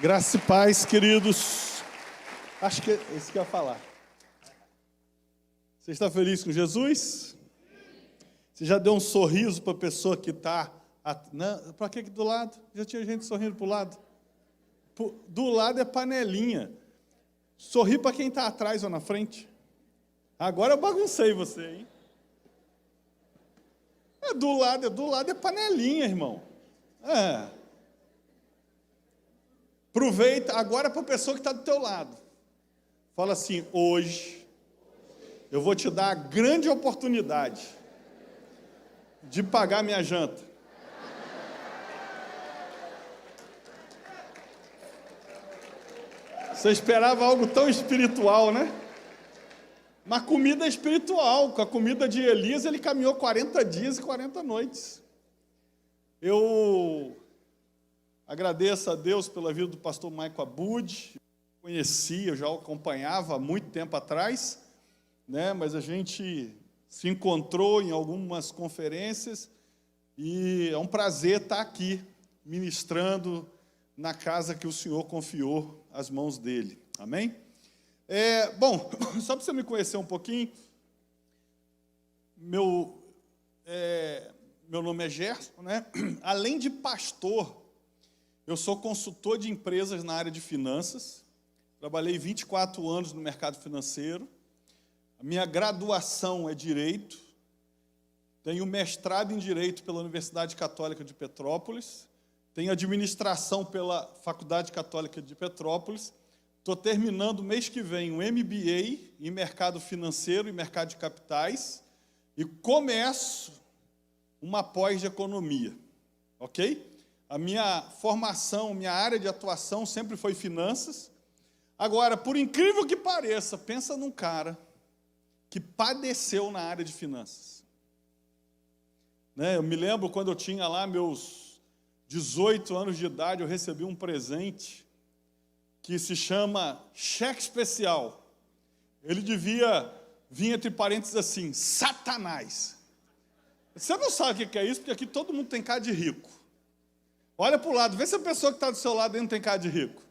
Graça e paz, queridos. Acho que é isso que eu ia falar. Você está feliz com Jesus? Você já deu um sorriso para a pessoa que está... Para que do lado? Já tinha gente sorrindo para o lado. Do lado é panelinha. Sorri para quem está atrás ou na frente. Agora eu baguncei você, hein? Do lado é panelinha, irmão. Aproveita agora para a pessoa que está do teu lado. Fala assim: hoje eu vou te dar a grande oportunidade de pagar minha janta. Você esperava algo tão espiritual, né? Mas comida é espiritual. Com a comida de Elias, ele caminhou 40 dias e 40 noites. Eu agradeço a Deus pela vida do pastor Michael Abud. Eu já o acompanhava há muito tempo atrás, né? Mas a gente se encontrou em algumas conferências e é um prazer estar aqui ministrando na casa que o Senhor confiou às mãos dele. Amém? Bom, só para você me conhecer um pouquinho, meu nome é Gerson, né? Além de pastor, eu sou consultor de empresas na área de finanças. Trabalhei 24 anos no mercado financeiro. A minha graduação é Direito. Tenho mestrado em Direito pela Universidade Católica de Petrópolis. Tenho Administração pela Faculdade Católica de Petrópolis. Estou terminando mês que vem um MBA em Mercado Financeiro e Mercado de Capitais. E começo uma pós de Economia. Ok? A minha formação, minha área de atuação sempre foi finanças. Agora, por incrível que pareça, pensa num cara que padeceu na área de finanças. Né? Eu me lembro quando eu tinha lá meus 18 anos de idade, eu recebi um presente que se chama cheque especial. Ele devia vir entre parênteses assim: Satanás. Você não sabe o que é isso, porque aqui todo mundo tem cara de rico. Olha para o lado, vê se a pessoa que está do seu lado aí não tem cara de rico.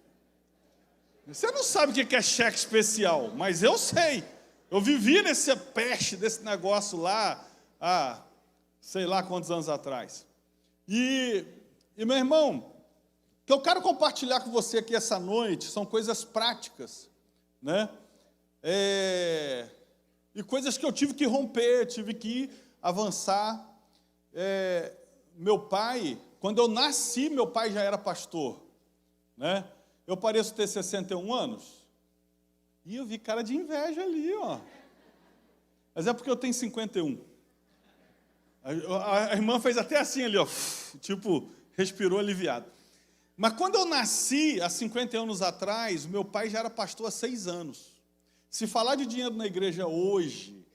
Você não sabe o que é cheque especial, mas eu sei. Eu vivi nessa peste desse negócio lá há sei lá quantos anos atrás. E meu irmão, o que eu quero compartilhar com você aqui essa noite são coisas práticas, né? E coisas que eu tive que romper, tive que avançar. Meu pai, quando eu nasci, meu pai já era pastor, né? Eu pareço ter 61 anos. E eu vi cara de inveja ali, ó. Mas é porque eu tenho 51. A irmã fez até assim ali, ó. Tipo, respirou aliviado. Mas quando eu nasci, há 50 anos atrás, meu pai já era pastor há 6 anos. Se falar de dinheiro na igreja hoje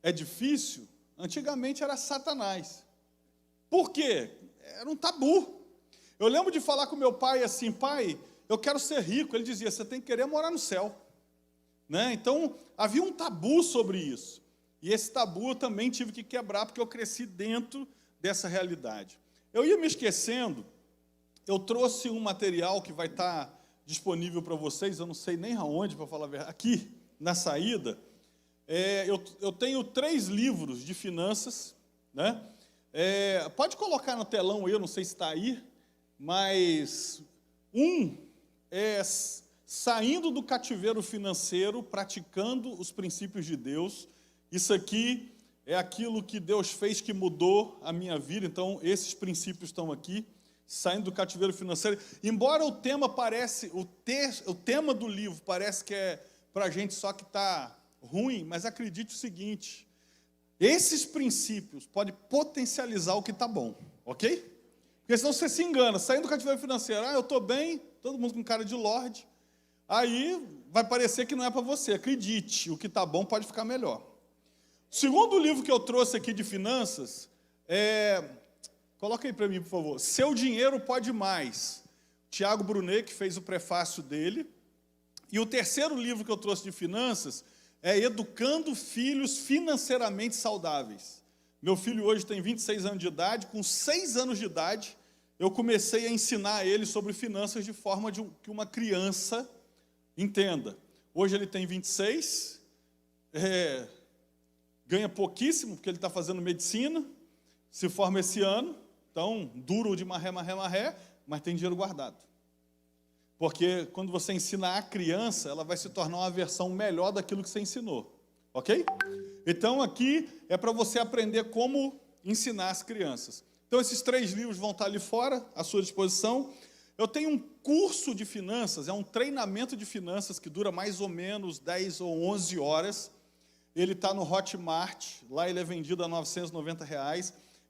é difícil, antigamente era Satanás. Por quê? Era um tabu. Eu lembro de falar com meu pai assim: pai, eu quero ser rico. Ele dizia: você tem que querer morar no céu. Né? Então, havia um tabu sobre isso. E esse tabu eu também tive que quebrar, porque eu cresci dentro dessa realidade. Eu ia me esquecendo, eu trouxe um material que vai estar disponível para vocês, eu não sei nem aonde, para falar a verdade, aqui, na saída. Eu tenho 3 livros de finanças, né? Pode colocar no telão aí, eu não sei se está aí, mas um é Saindo do Cativeiro Financeiro, Praticando os Princípios de Deus. Isso aqui é aquilo que Deus fez que mudou a minha vida, então esses princípios estão aqui, Saindo do Cativeiro Financeiro. Embora o tema o tema do livro parece que é para a gente só que está ruim, mas acredite o seguinte: esses princípios podem potencializar o que está bom, ok? Porque senão você se engana, saindo do cativeiro financeiro, eu estou bem, todo mundo com cara de lorde, aí vai parecer que não é para você. Acredite, o que está bom pode ficar melhor. O segundo livro que eu trouxe aqui de finanças coloca aí para mim, por favor, Seu Dinheiro Pode Mais, Tiago Brunet, que fez o prefácio dele. E o terceiro livro que eu trouxe de finanças é Educando Filhos Financeiramente Saudáveis. Meu filho hoje tem 26 anos de idade. Com 6 anos de idade, eu comecei a ensinar ele sobre finanças de forma que uma criança entenda. Hoje ele tem 26, ganha pouquíssimo, porque ele está fazendo medicina, se forma esse ano, então, duro de marré, mas tem dinheiro guardado. Porque quando você ensina a criança, ela vai se tornar uma versão melhor daquilo que você ensinou. Ok? Então, aqui é para você aprender como ensinar as crianças. Então, esses 3 livros vão estar ali fora, à sua disposição. Eu tenho um curso de finanças, é um treinamento de finanças que dura mais ou menos 10 ou 11 horas. Ele está no Hotmart, lá ele é vendido a R$ 990,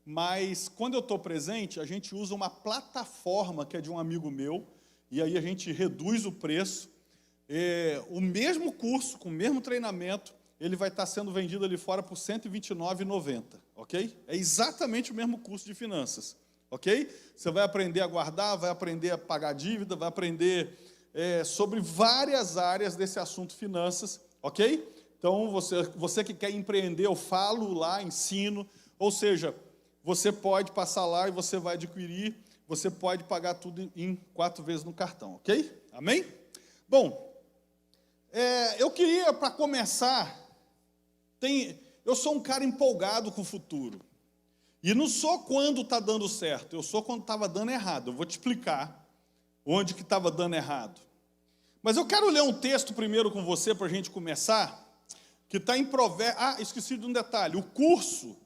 mas quando eu estou presente, a gente usa uma plataforma que é de um amigo meu, e aí a gente reduz o preço. O mesmo curso, com o mesmo treinamento, ele vai estar sendo vendido ali fora por R$ 129,90, ok? É exatamente o mesmo curso de finanças, ok? Você vai aprender a guardar, vai aprender a pagar dívida, vai aprender sobre várias áreas desse assunto finanças, ok? Então, você que quer empreender, eu falo lá, ensino, ou seja, você pode passar lá e você vai adquirir, você pode pagar tudo em 4 vezes no cartão, ok? Amém? Bom, eu queria, para começar, eu sou um cara empolgado com o futuro. E não sou quando está dando certo, eu sou quando estava dando errado. Eu vou te explicar onde que estava dando errado. Mas eu quero ler um texto primeiro com você, para a gente começar, que está em Provérbios. Esqueci de um detalhe. O curso,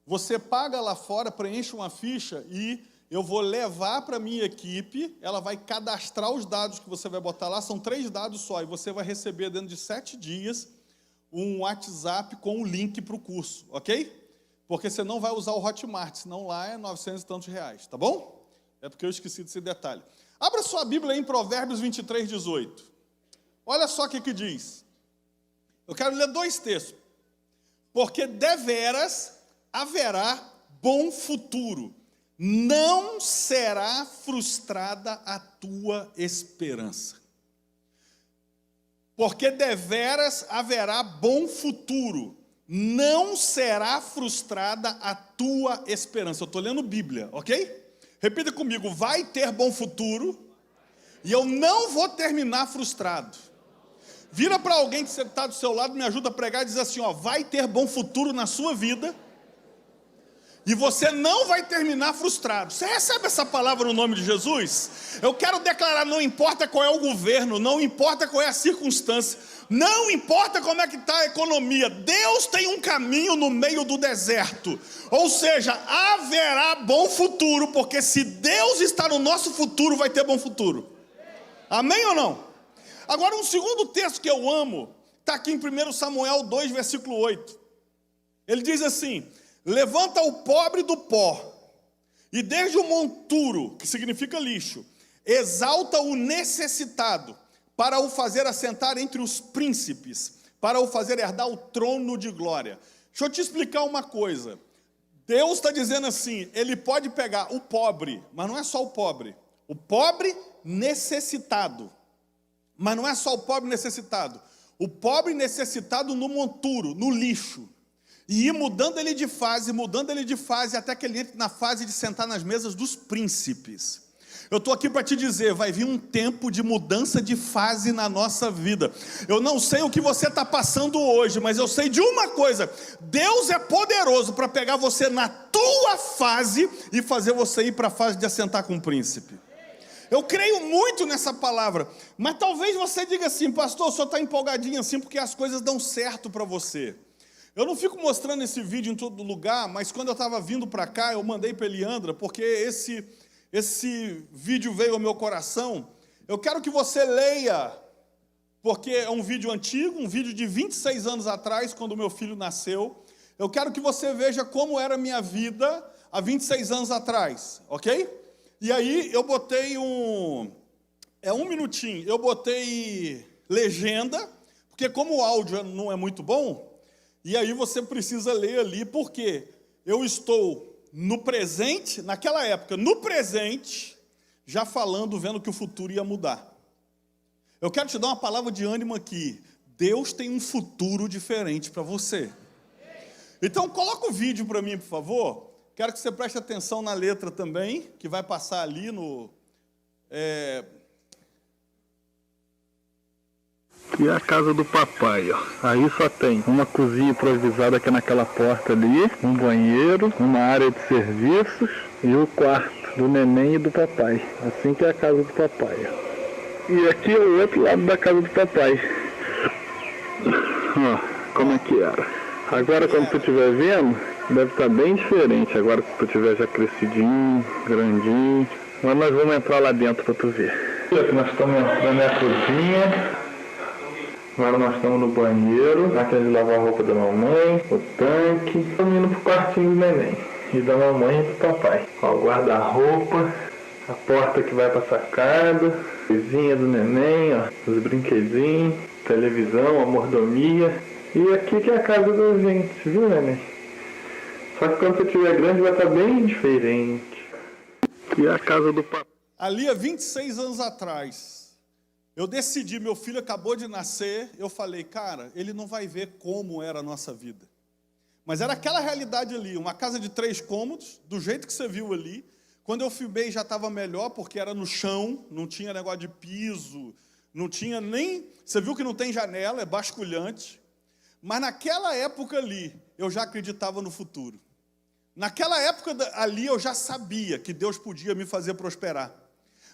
você paga lá fora, preenche uma ficha e eu vou levar para a minha equipe, ela vai cadastrar os dados que você vai botar lá, são 3 dados só, e você vai receber dentro de 7 dias um WhatsApp com o link para o curso, ok? Porque você não vai usar o Hotmart, senão lá é 900 e tantos reais, tá bom? É porque eu esqueci desse detalhe. Abra sua Bíblia aí em Provérbios 23, 18. Olha só o que diz. Eu quero ler 2 textos. Porque deveras haverá bom futuro, não será frustrada a tua esperança. Porque deveras haverá bom futuro, não será frustrada a tua esperança. Eu estou lendo Bíblia, ok? Repita comigo, vai ter bom futuro e eu não vou terminar frustrado. Vira para alguém que está do seu lado, me ajuda a pregar e diz assim, vai ter bom futuro na sua vida e você não vai terminar frustrado. Você recebe essa palavra no nome de Jesus? Eu quero declarar, não importa qual é o governo, não importa qual é a circunstância, não importa como é que está a economia, Deus tem um caminho no meio do deserto. Ou seja, haverá bom futuro, porque se Deus está no nosso futuro, vai ter bom futuro. Amém ou não? Agora, um segundo texto que eu amo, está aqui em 1 Samuel 2, versículo 8. Ele diz assim, levanta o pobre do pó, e desde o monturo, que significa lixo, exalta o necessitado, para o fazer assentar entre os príncipes, para o fazer herdar o trono de glória. Deixa eu te explicar uma coisa. Deus está dizendo assim, ele pode pegar o pobre, mas não é só o pobre necessitado. Mas não é só o pobre necessitado no monturo, no lixo, e ir mudando ele de fase, até que ele entre na fase de sentar nas mesas dos príncipes. Eu estou aqui para te dizer, vai vir um tempo de mudança de fase na nossa vida. Eu não sei o que você está passando hoje, mas eu sei de uma coisa, Deus é poderoso para pegar você na tua fase e fazer você ir para a fase de assentar com o príncipe. Eu creio muito nessa palavra, mas talvez você diga assim, pastor, o senhor está empolgadinho assim porque as coisas dão certo para você. Eu não fico mostrando esse vídeo em todo lugar, mas quando eu estava vindo para cá, eu mandei para Eliandra, porque esse vídeo veio ao meu coração. Eu quero que você leia, porque é um vídeo antigo, um vídeo de 26 anos atrás, quando meu filho nasceu. Eu quero que você veja como era a minha vida há 26 anos atrás, ok? E aí eu botei um minutinho, eu botei legenda, porque como o áudio não é muito bom, e aí você precisa ler ali, porque eu estou no presente, naquela época, no presente, já falando, vendo que o futuro ia mudar. Eu quero te dar uma palavra de ânimo aqui, Deus tem um futuro diferente para você. Então coloca o vídeo para mim, por favor. Quero que você preste atenção na letra também, que vai passar ali no... Aqui é a casa do papai, ó. Aí só tem uma cozinha improvisada aqui naquela porta ali, um banheiro, uma área de serviços e o quarto do neném e do papai. Assim que é a casa do papai, ó. E aqui é o outro lado da casa do papai. Ó, como é que era. Agora, quando tu estiver vendo, deve estar bem diferente. Agora que tu estiver já crescidinho, grandinho. Mas nós vamos entrar lá dentro para tu ver. Aqui nós estamos entrando na cozinha. Agora nós estamos no banheiro, máquina de lavar a roupa da mamãe, o tanque. Estamos indo pro quartinho do neném, e da mamãe e do papai. Ó, o guarda-roupa, a porta que vai pra sacada, a coisinha do neném, ó, os brinquedinhos, televisão, a mordomia. E aqui que é a casa da gente, viu, neném? Só que quando você estiver grande vai estar bem diferente. E a casa do papai. Ali há 26 anos atrás, eu decidi, meu filho acabou de nascer, eu falei, cara, ele não vai ver como era a nossa vida. Mas era aquela realidade ali, uma casa de 3 cômodos, do jeito que você viu ali. Quando eu filmei já estava melhor, porque era no chão, não tinha negócio de piso, não tinha nem... Você viu que não tem janela, é basculhante. Mas naquela época ali, eu já acreditava no futuro. Naquela época ali, eu já sabia que Deus podia me fazer prosperar.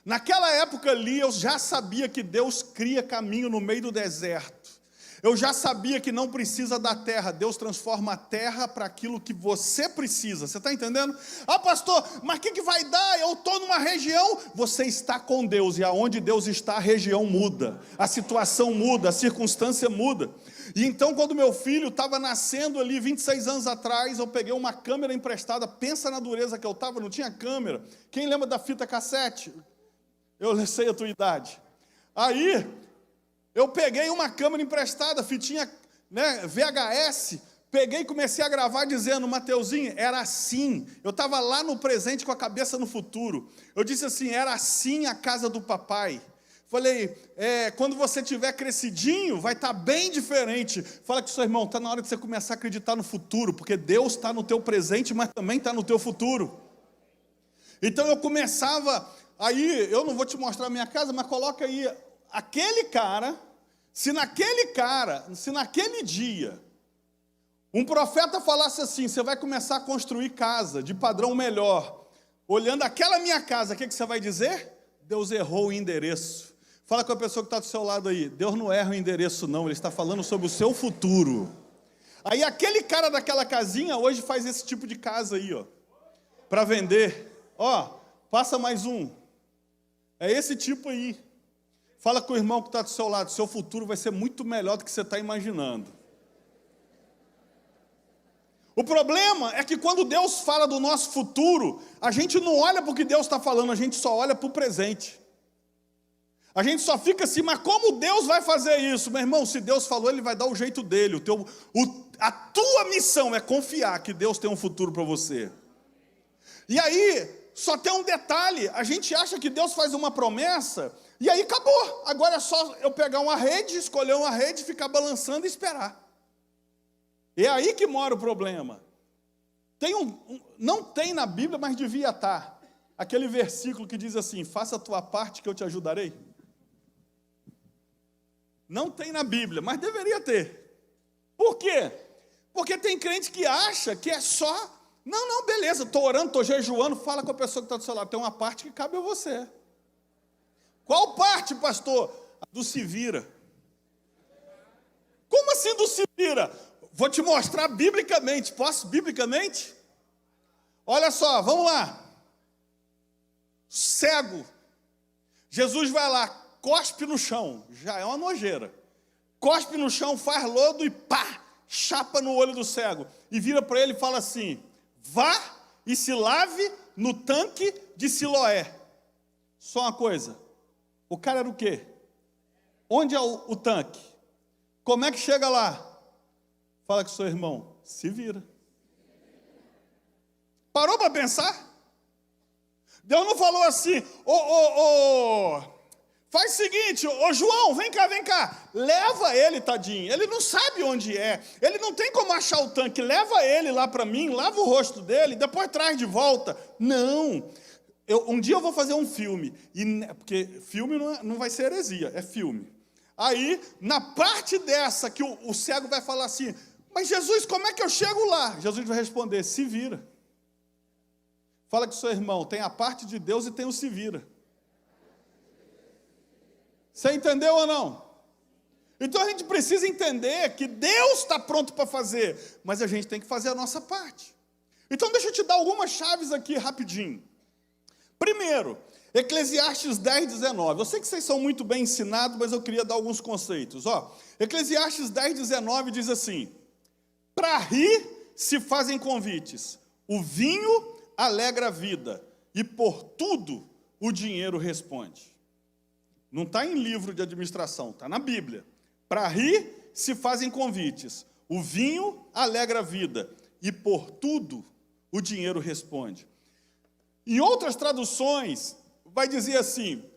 Naquela época ali, eu já sabia que Deus cria caminho no meio do deserto. Eu já sabia que não precisa da terra, Deus transforma a terra para aquilo que você precisa. Você está entendendo? Ah, pastor, mas o que vai dar? Eu estou numa região, você está com Deus, e aonde Deus está, a região muda, a situação muda, a circunstância muda. E então, quando meu filho estava nascendo ali, 26 anos atrás, eu peguei uma câmera emprestada, pensa na dureza que eu estava, não tinha câmera. Quem lembra da fita cassete? Eu sei a tua idade. Aí, eu peguei uma câmera emprestada, fitinha, né, VHS, peguei e comecei a gravar dizendo, Mateuzinho, era assim. Eu estava lá no presente com a cabeça no futuro. Eu disse assim, era assim a casa do papai. Falei, quando você tiver crescidinho, vai estar bem diferente. Fala com o seu irmão, está na hora de você começar a acreditar no futuro, porque Deus está no teu presente, mas também está no teu futuro. Então eu começava, aí eu não vou te mostrar a minha casa, mas coloca aí, aquele cara, se naquele dia, um profeta falasse assim, você vai começar a construir casa de padrão melhor, olhando aquela minha casa, o que você vai dizer? Deus errou o endereço. Fala com a pessoa que está do seu lado aí, Deus não erra o endereço não, Ele está falando sobre o seu futuro. Aí aquele cara daquela casinha, hoje faz esse tipo de casa aí, ó, para vender. Ó, passa mais um. É esse tipo aí. Fala com o irmão que está do seu lado, seu futuro vai ser muito melhor do que você está imaginando. O problema é que quando Deus fala do nosso futuro, a gente não olha para o que Deus está falando, a gente só olha para o presente. A gente só fica assim, mas como Deus vai fazer isso? Meu irmão, se Deus falou, Ele vai dar o jeito dele. A tua missão é confiar que Deus tem um futuro para você. E aí, só tem um detalhe, a gente acha que Deus faz uma promessa, e aí acabou. Agora é só eu pegar uma rede, escolher uma rede, ficar balançando e esperar. É aí que mora o problema. Não tem na Bíblia, mas devia estar. Aquele versículo que diz assim, faça a tua parte que eu te ajudarei. Não tem na Bíblia, mas deveria ter. Por quê? Porque tem crente que acha que é só... Não, beleza, estou orando, estou jejuando, fala com a pessoa que está do seu lado, tem uma parte que cabe a você. Qual parte, pastor? A do se vira. Como assim do se vira? Vou te mostrar biblicamente, posso biblicamente? Olha só, vamos lá. Cego. Jesus vai lá, cospe no chão, já é uma nojeira. Cospe no chão, faz lodo e pá, chapa no olho do cego. E vira para ele e fala assim, vá e se lave no tanque de Siloé. Só uma coisa, o cara era o quê? Onde é o tanque? Como é que chega lá? Fala com o seu irmão, se vira. Parou para pensar? Deus não falou assim, Faz o seguinte, ô João, vem cá. Leva ele, tadinho. Ele não sabe onde é. Ele não tem como achar o tanque. Leva ele lá para mim, lava o rosto dele, depois traz de volta. Não. Um dia eu vou fazer um filme. Porque filme não vai ser heresia, é filme. Aí, na parte dessa que o cego vai falar assim, mas Jesus, como é que eu chego lá? Jesus vai responder, se vira. Fala com o seu irmão, tem a parte de Deus e tem o se vira. Você entendeu ou não? Então a gente precisa entender que Deus está pronto para fazer, mas a gente tem que fazer a nossa parte. Então deixa eu te dar algumas chaves aqui rapidinho. Primeiro, Eclesiastes 10:19. Eu sei que vocês são muito bem ensinados, mas eu queria dar alguns conceitos. Eclesiastes 10:19 diz assim, para rir se fazem convites, o vinho alegra a vida, e por tudo o dinheiro responde. Não está em livro de administração, está na Bíblia. Para rir se fazem convites, o vinho alegra a vida, e por tudo o dinheiro responde. Em outras traduções, vai dizer assim,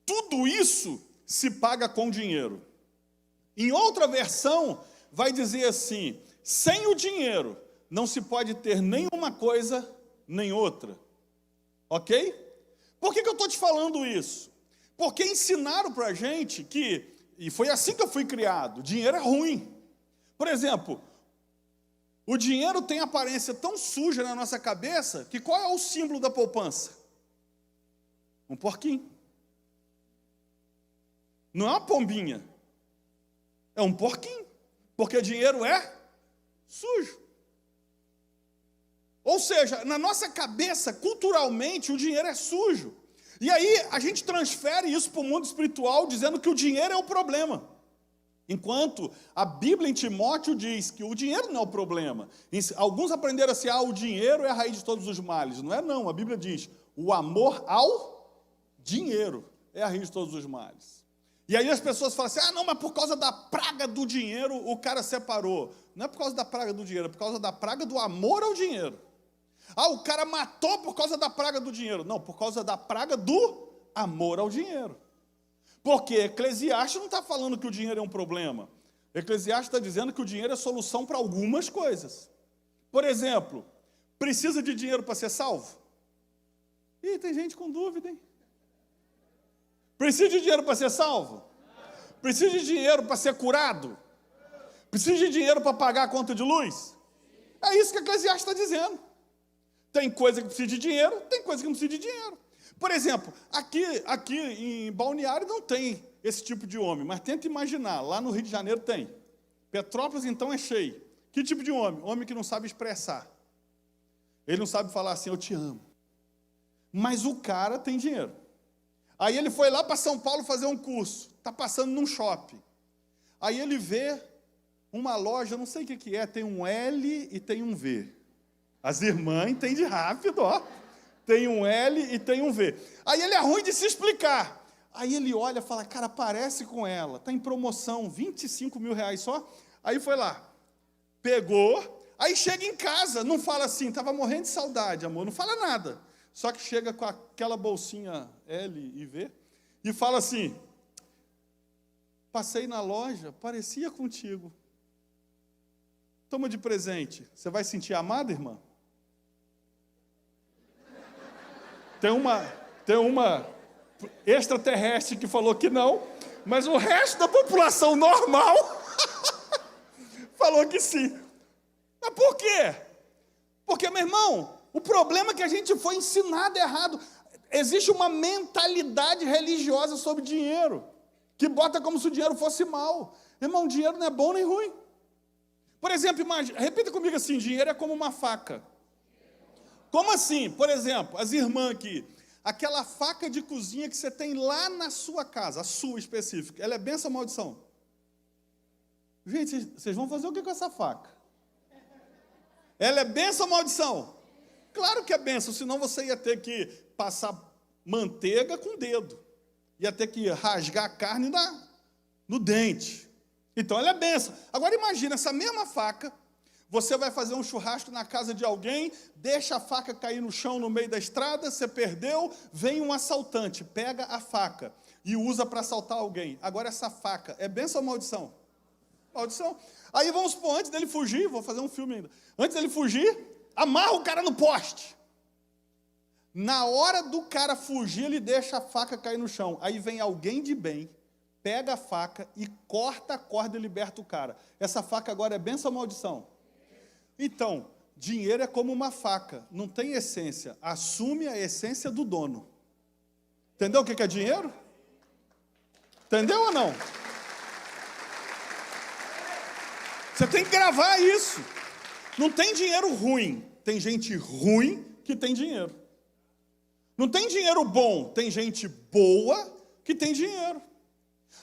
tudo isso se paga com dinheiro. Em outra versão, vai dizer assim, sem o dinheiro não se pode ter nenhuma coisa, nem outra. Ok? Por que eu estou te falando isso? Porque ensinaram para a gente que, e foi assim que eu fui criado, dinheiro é ruim. Por exemplo, o dinheiro tem aparência tão suja na nossa cabeça, que qual é o símbolo da poupança? Um porquinho. Não é uma pombinha, é um porquinho, porque dinheiro é sujo. Ou seja, na nossa cabeça, culturalmente, o dinheiro é sujo. E aí a gente transfere isso para o mundo espiritual, dizendo que o dinheiro é o problema. Enquanto a Bíblia em Timóteo diz que o dinheiro não é o problema. Alguns aprenderam assim, o dinheiro é a raiz de todos os males. Não é não, a Bíblia diz, o amor ao dinheiro é a raiz de todos os males. E aí as pessoas falam assim, não, mas por causa da praga do dinheiro o cara separou. Não é por causa da praga do dinheiro, é por causa da praga do amor ao dinheiro. O cara matou por causa da praga do dinheiro. Não, por causa da praga do amor ao dinheiro. Porque Eclesiastes não está falando que o dinheiro é um problema. Eclesiastes está dizendo que o dinheiro é solução para algumas coisas. Por exemplo, precisa de dinheiro para ser salvo? Ih, tem gente com dúvida, hein? Precisa de dinheiro para ser salvo? Precisa de dinheiro para ser curado? Precisa de dinheiro para pagar a conta de luz? É isso que Eclesiastes está dizendo. Tem coisa que precisa de dinheiro, tem coisa que não precisa de dinheiro. Por exemplo, aqui em Balneário não tem esse tipo de homem, mas tenta imaginar, lá no Rio de Janeiro tem. Petrópolis, então, é cheio. Que tipo de homem? Homem que não sabe expressar. Ele não sabe falar assim, eu te amo. Mas o cara tem dinheiro. Aí ele foi lá para São Paulo fazer um curso, está passando num shopping. Aí ele vê uma loja, não sei o que é, tem um L e tem um V. As irmãs entendem rápido, Tem um L e tem um V. Aí ele é ruim de se explicar. Aí ele olha e fala, cara, parece com ela. Está em promoção, 25 mil reais só. Aí foi lá, pegou. Aí chega em casa, não fala assim, estava morrendo de saudade, amor. Não fala nada. Só que chega com aquela bolsinha L e V. E fala assim, passei na loja, parecia contigo. Toma de presente. Você vai sentir amada, irmã? Tem uma extraterrestre que falou que não, mas o resto da população normal falou que sim. Mas por quê? Porque, meu irmão, o problema é que a gente foi ensinado errado. Existe uma mentalidade religiosa sobre dinheiro, que bota como se o dinheiro fosse mal. Irmão, dinheiro não é bom nem ruim. Por exemplo, repita comigo assim, dinheiro é como uma faca. Como assim? Por exemplo, as irmãs aqui, aquela faca de cozinha que você tem lá na sua casa, a sua específica, ela é bênção ou maldição? Gente, vocês vão fazer o que com essa faca? Ela é bênção ou maldição? Claro que é bênção, senão você ia ter que passar manteiga com o dedo. Ia ter que rasgar a carne no dente. Então ela é bênção. Agora imagina, essa mesma faca, Você vai fazer um churrasco na casa de alguém, deixa a faca cair no chão no meio da estrada, você perdeu, vem um assaltante, pega a faca e usa para assaltar alguém. Agora essa faca é bênção ou maldição? Maldição. Aí vamos supor, antes dele fugir, vou fazer um filme ainda. Antes dele fugir, amarra o cara no poste. Na hora do cara fugir, ele deixa a faca cair no chão. Aí vem alguém de bem, pega a faca e corta a corda e liberta o cara. Essa faca agora é bênção ou maldição? Então, dinheiro é como uma faca, não tem essência, assume a essência do dono. Entendeu o que é dinheiro? Entendeu ou não? Você tem que gravar isso. Não tem dinheiro ruim, tem gente ruim que tem dinheiro. Não tem dinheiro bom, tem gente boa que tem dinheiro.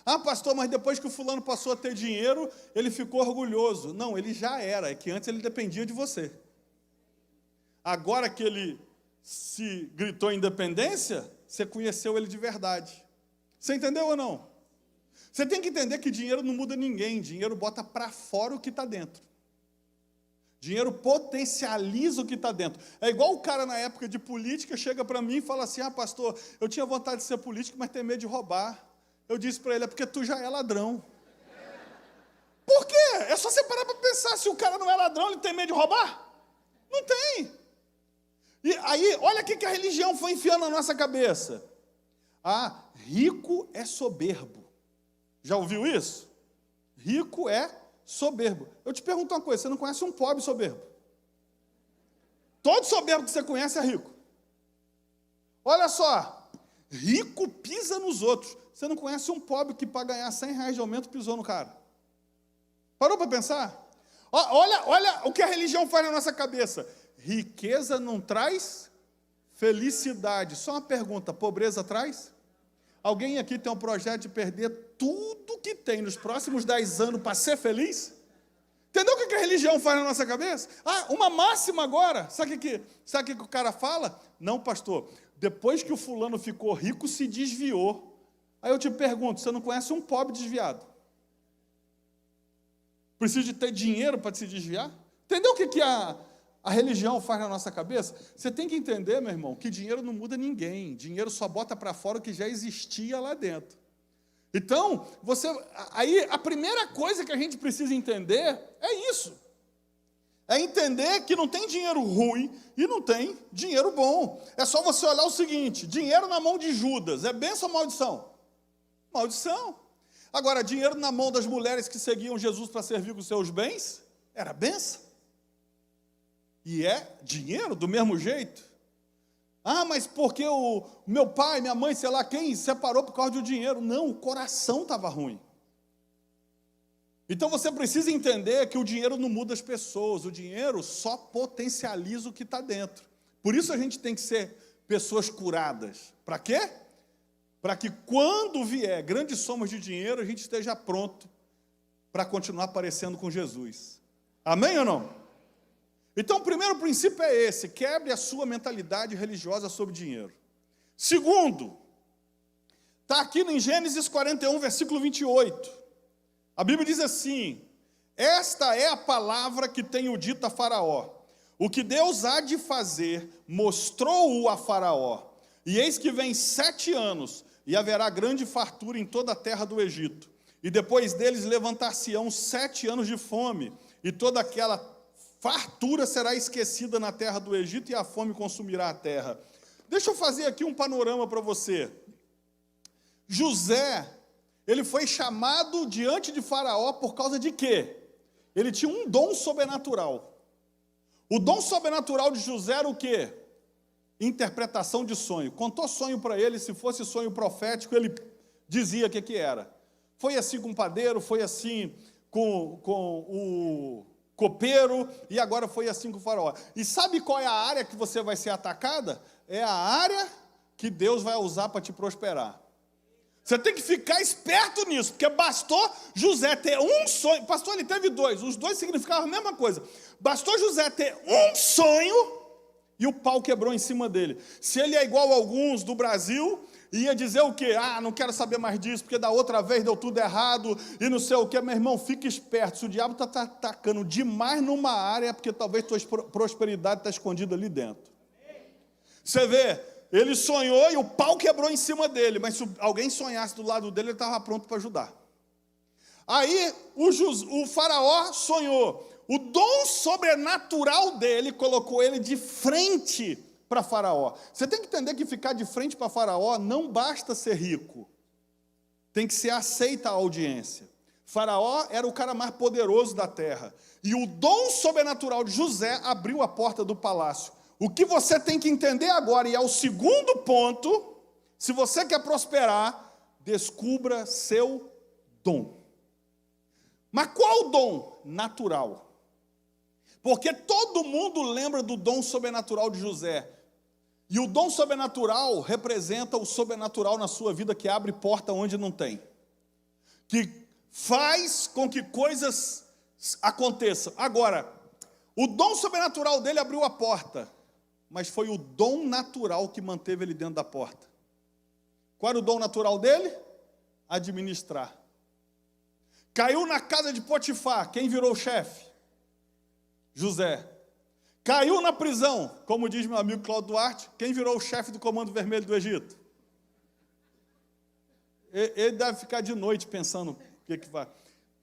Ah, pastor, mas depois que o fulano passou a ter dinheiro, ele ficou orgulhoso. Não, ele já era, é que antes ele dependia de você. Agora que ele se gritou independência, você conheceu ele de verdade. Você entendeu ou não? Você tem que entender que dinheiro não muda ninguém, dinheiro bota para fora o que está dentro. Dinheiro potencializa o que está dentro. É igual o cara na época de política, chega para mim e fala assim, ah, pastor, eu tinha vontade de ser político, mas tenho medo de roubar. Eu disse para ele, é porque tu já é ladrão. Por quê? É só você parar para pensar, se o cara não é ladrão, ele tem medo de roubar? Não tem. E aí, olha o que a religião foi enfiando na nossa cabeça. Ah, rico é soberbo. Já ouviu isso? Rico é soberbo. Eu te pergunto uma coisa, você não conhece um pobre soberbo? Todo soberbo que você conhece é rico. Olha só, rico pisa nos outros. Você não conhece um pobre que para ganhar R$100 de aumento pisou no cara. Parou para pensar? Olha o que a religião faz na nossa cabeça. Riqueza não traz felicidade. Só uma pergunta, pobreza traz? Alguém aqui tem um projeto de perder tudo que tem nos próximos 10 anos para ser feliz? Entendeu o que a religião faz na nossa cabeça? Ah, uma máxima agora. Sabe o que o cara fala? Não, pastor, depois que o fulano ficou rico, se desviou. Aí eu te pergunto, você não conhece um pobre desviado? Precisa de ter dinheiro para se desviar? Entendeu o que a religião faz na nossa cabeça? Você tem que entender, meu irmão, que dinheiro não muda ninguém. Dinheiro só bota para fora o que já existia lá dentro. Então, aí a primeira coisa que a gente precisa entender é isso. É entender que não tem dinheiro ruim e não tem dinheiro bom. É só você olhar o seguinte, dinheiro na mão de Judas, é bênção ou maldição? Maldição. Agora, dinheiro na mão das mulheres que seguiam Jesus para servir com seus bens, era bênção. E é dinheiro do mesmo jeito. Ah, mas porque o meu pai, minha mãe, sei lá quem, separou por causa do dinheiro. Não, o coração estava ruim. Então você precisa entender que o dinheiro não muda as pessoas, o dinheiro só potencializa o que está dentro. Por isso a gente tem que ser pessoas curadas. Para quê? Para que quando vier grandes somas de dinheiro, a gente esteja pronto para continuar aparecendo com Jesus. Amém ou não? Então, o primeiro princípio é esse, quebre a sua mentalidade religiosa sobre dinheiro. Segundo, está aqui em Gênesis 41, versículo 28. A Bíblia diz assim, esta é a palavra que tenho dito a Faraó. O que Deus há de fazer, mostrou-o a Faraó. E eis que vem 7 anos, e haverá grande fartura em toda a terra do Egito. E depois deles levantar-se-ão 7 anos de fome, e toda aquela fartura será esquecida na terra do Egito, e a fome consumirá a terra. Deixa eu fazer aqui um panorama para você. José, ele foi chamado diante de Faraó por causa de quê? Ele tinha um dom sobrenatural. O dom sobrenatural de José era o quê? Interpretação de sonho. Contou sonho para ele, se fosse sonho profético, ele dizia o que era. Foi assim com o padeiro, foi assim com o copeiro, e agora foi assim com o Faraó. E sabe qual é a área que você vai ser atacada? É a área que Deus vai usar para te prosperar. Você tem que ficar esperto nisso, porque bastou José ter um sonho. Pastor, ele teve 2, os 2 significavam a mesma coisa. Bastou José ter um sonho e o pau quebrou em cima dele. Se ele é igual a alguns do Brasil, ia dizer o quê? Não quero saber mais disso, porque da outra vez deu tudo errado, e não sei o quê. Meu irmão, fique esperto, se o diabo está atacando demais numa área, é porque talvez tua prosperidade está escondida ali dentro. Você vê, ele sonhou e o pau quebrou em cima dele, mas se alguém sonhasse do lado dele, ele estava pronto para ajudar. Aí o faraó sonhou, o dom sobrenatural dele colocou ele de frente para faraó. Você tem que entender que ficar de frente para faraó não basta ser rico, tem que ser aceita a audiência. Faraó era o cara mais poderoso da terra, e o dom sobrenatural de José abriu a porta do palácio. O que você tem que entender agora, e é o segundo ponto, se você quer prosperar, descubra seu dom. Mas qual dom? Natural. Porque todo mundo lembra do dom sobrenatural de José. E o dom sobrenatural representa o sobrenatural na sua vida, que abre porta onde não tem. Que faz com que coisas aconteçam. Agora, o dom sobrenatural dele abriu a porta, mas foi o dom natural que manteve ele dentro da porta. Qual era o dom natural dele? Administrar. Caiu na casa de Potifar, quem virou o chefe? José. Caiu na prisão, como diz meu amigo Cláudio Duarte, quem virou o chefe do Comando Vermelho do Egito? Ele deve ficar de noite pensando o que vai.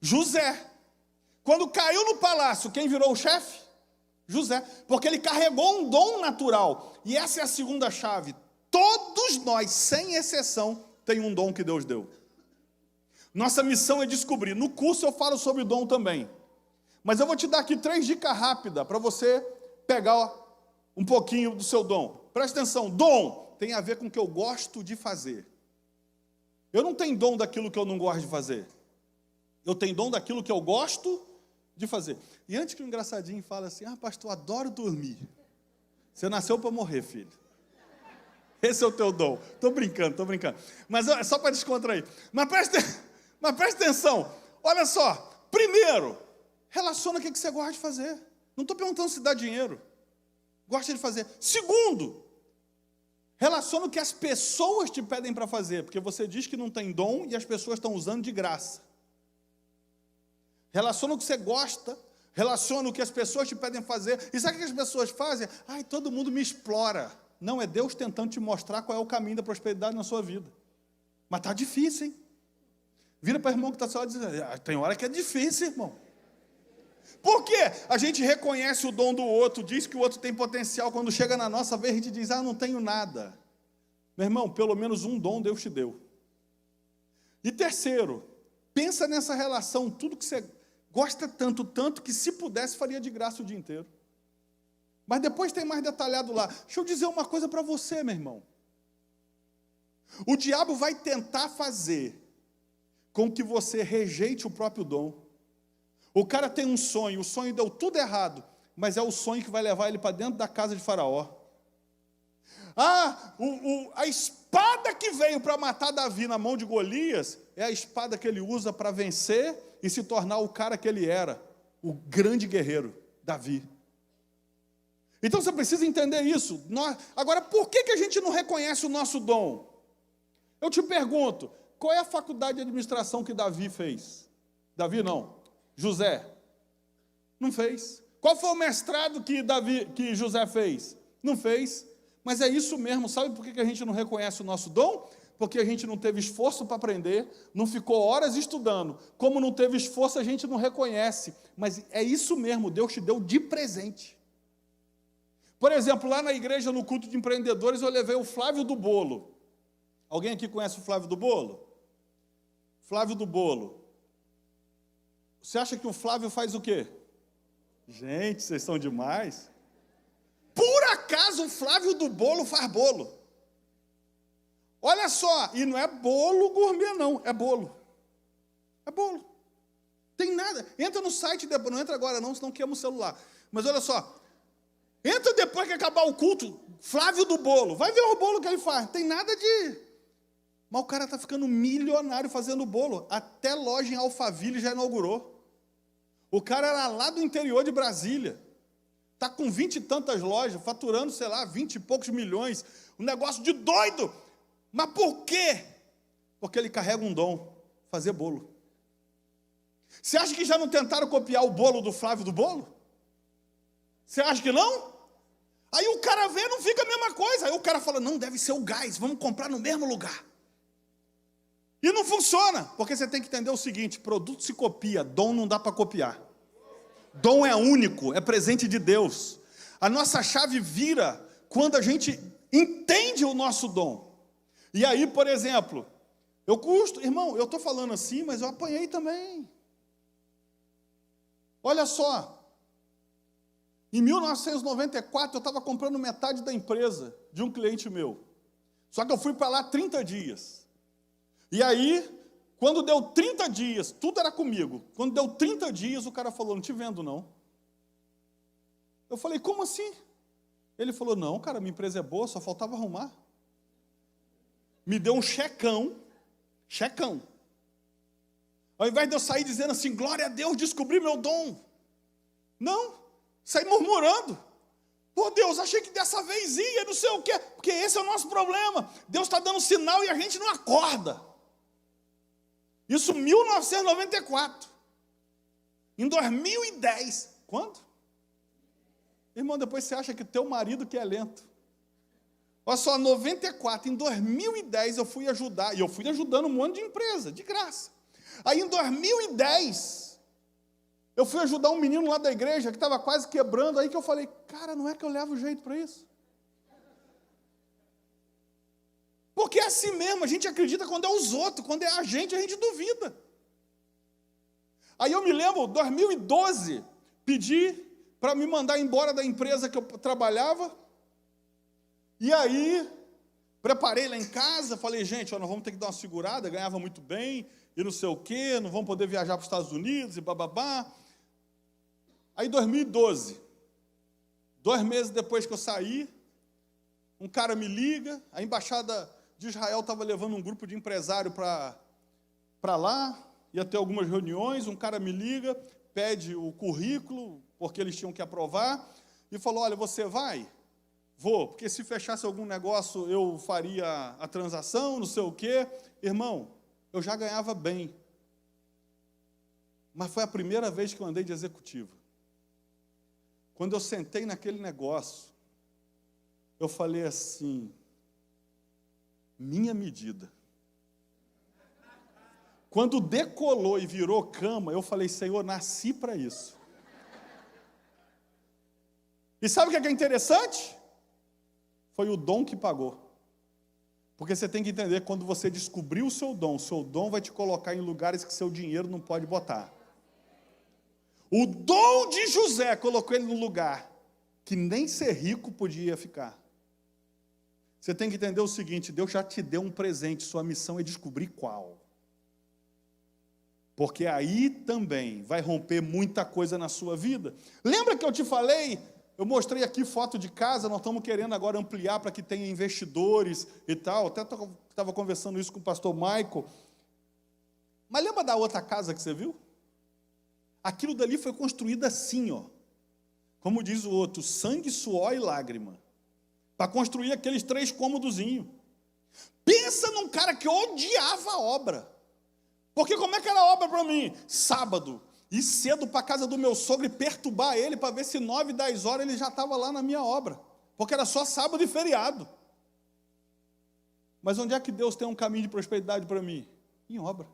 José. Quando caiu no palácio, quem virou o chefe? José, porque ele carregou um dom natural. E essa é a segunda chave. Todos nós, sem exceção, tem um dom que Deus deu. Nossa missão é descobrir. No curso eu falo sobre dom também. Mas eu vou te dar aqui 3 dicas rápidas para você pegar um pouquinho do seu dom. Presta atenção, dom tem a ver com o que eu gosto de fazer. Eu não tenho dom daquilo que eu não gosto de fazer. Eu tenho dom daquilo que eu gosto de fazer. E antes que o engraçadinho fale assim, pastor, adoro dormir. Você nasceu para morrer, filho. Esse é o teu dom. Estou brincando. Mas é só para descontrair. Mas presta atenção. Olha só. Primeiro, relaciona o que você gosta de fazer. Não estou perguntando se dá dinheiro. Gosta de fazer. Segundo, relaciona o que as pessoas te pedem para fazer. Porque você diz que não tem dom e as pessoas estão usando de graça. Relaciona o que você gosta, relaciona o que as pessoas te pedem fazer. E sabe o que as pessoas fazem? Todo mundo me explora. Não, é Deus tentando te mostrar qual é o caminho da prosperidade na sua vida. Mas está difícil, hein? Vira para o irmão que está só dizendo, tem hora que é difícil, irmão. Por quê? A gente reconhece o dom do outro, diz que o outro tem potencial. Quando chega na nossa vez, a gente diz, não tenho nada. Meu irmão, pelo menos um dom Deus te deu. E terceiro, pensa nessa relação, tudo que você gosta tanto que se pudesse faria de graça o dia inteiro. Mas depois tem mais detalhado lá. Deixa eu dizer uma coisa para você, meu irmão. O diabo vai tentar fazer com que você rejeite o próprio dom. O cara tem um sonho, o sonho deu tudo errado, mas é o sonho que vai levar ele para dentro da casa de Faraó. A espada que veio para matar Davi na mão de Golias é a espada que ele usa para vencer e se tornar o cara que ele era, o grande guerreiro, Davi. Então você precisa entender isso. Agora, por que a gente não reconhece o nosso dom? Eu te pergunto, qual é a faculdade de administração que Davi fez? Davi não, José. Não fez. Qual foi o mestrado que José fez? Não fez. Mas é isso mesmo, sabe por que a gente não reconhece o nosso dom? Porque a gente não teve esforço para aprender, não ficou horas estudando. Como não teve esforço, a gente não reconhece. Mas é isso mesmo, Deus te deu de presente. Por exemplo, lá na igreja, no culto de empreendedores, eu levei o Flávio do Bolo. Alguém aqui conhece o Flávio do Bolo? Flávio do Bolo. Você acha que o Flávio faz o quê? Gente, vocês são demais. Por acaso o Flávio do Bolo faz bolo. Olha só, e não é bolo gourmet não, é bolo. É bolo. Tem nada. Entra no site depois, não entra agora não, senão queima o celular. Mas olha só, entra depois que acabar o culto, Flávio do Bolo, vai ver o bolo que ele faz. Tem nada de... Mas o cara está ficando milionário fazendo bolo. Até loja em Alphaville já inaugurou. O cara era lá do interior de Brasília. Está com 20 e tantas lojas, faturando, 20 e poucos milhões. Um negócio de doido. Mas por quê? Porque ele carrega um dom, fazer bolo. Você acha que já não tentaram copiar o bolo do Flávio do bolo? Você acha que não? Aí o cara vê, não fica a mesma coisa. Aí o cara fala, não, deve ser o gás, vamos comprar no mesmo lugar. E não funciona, porque você tem que entender o seguinte, produto se copia, dom não dá para copiar. Dom é único, é presente de Deus. A nossa chave vira quando a gente entende o nosso dom. E aí, por exemplo, irmão, eu estou falando assim, mas eu apanhei também. Olha só, em 1994 eu estava comprando metade da empresa de um cliente meu. Só que eu fui para lá 30 dias. E aí, quando deu 30 dias, tudo era comigo. Quando deu 30 dias, o cara falou, não te vendo não. Eu falei, como assim? Ele falou, não, cara, minha empresa é boa, só faltava arrumar. Me deu um checão. Ao invés de eu sair dizendo assim, glória a Deus, descobri meu dom. Não, saí murmurando. Pô, Deus, achei que dessa vez ia, não sei o quê. Porque esse é o nosso problema. Deus está dando sinal e a gente não acorda. Isso em 1994. Em 2010. Quando? Irmão, depois você acha que teu marido que é lento. Olha só, 94, em 2010 eu fui ajudar, e eu fui ajudando um monte de empresa, de graça. Aí em 2010, eu fui ajudar um menino lá da igreja, que estava quase quebrando, aí que eu falei, cara, não é que eu levo jeito para isso? Porque é assim mesmo, a gente acredita quando é os outros, quando é a gente duvida. Aí eu me lembro, 2012, pedi para me mandar embora da empresa que eu trabalhava, e aí, preparei lá em casa, falei, gente, nós vamos ter que dar uma segurada, ganhava muito bem, e não sei o quê, não vamos poder viajar para os Estados Unidos, e bababá. Aí, 2012, 2 meses depois que eu saí, um cara me liga, a embaixada de Israel estava levando um grupo de empresário para lá, ia ter algumas reuniões, um cara me liga, pede o currículo, porque eles tinham que aprovar, e falou, olha, você vai? Vou, porque se fechasse algum negócio, eu faria a transação, não sei o quê. Irmão, eu já ganhava bem. Mas foi a primeira vez que eu andei de executiva. Quando eu sentei naquele negócio, eu falei assim, minha medida. Quando decolou e virou cama, eu falei, Senhor, nasci para isso. E sabe o que é interessante? Foi o dom que pagou. Porque você tem que entender, quando você descobrir o seu dom vai te colocar em lugares que seu dinheiro não pode botar. O dom de José colocou ele num lugar que nem ser rico podia ficar. Você tem que entender o seguinte, Deus já te deu um presente, sua missão é descobrir qual. Porque aí também vai romper muita coisa na sua vida. Lembra que eu te falei, eu mostrei aqui foto de casa, nós estamos querendo agora ampliar para que tenha investidores e tal, até estava conversando isso com o pastor Michael. Mas lembra da outra casa que você viu? Aquilo dali foi construído assim, ó. Como diz o outro, sangue, suor e lágrima. Para construir aqueles 3 cômodozinhos. Pensa num cara que odiava a obra. Porque como é que era a obra para mim? Sábado, ir cedo para a casa do meu sogro e perturbar ele para ver se 9, 10 horas ele já estava lá na minha obra. Porque era só sábado e feriado. Mas onde é que Deus tem um caminho de prosperidade para mim? Em obra.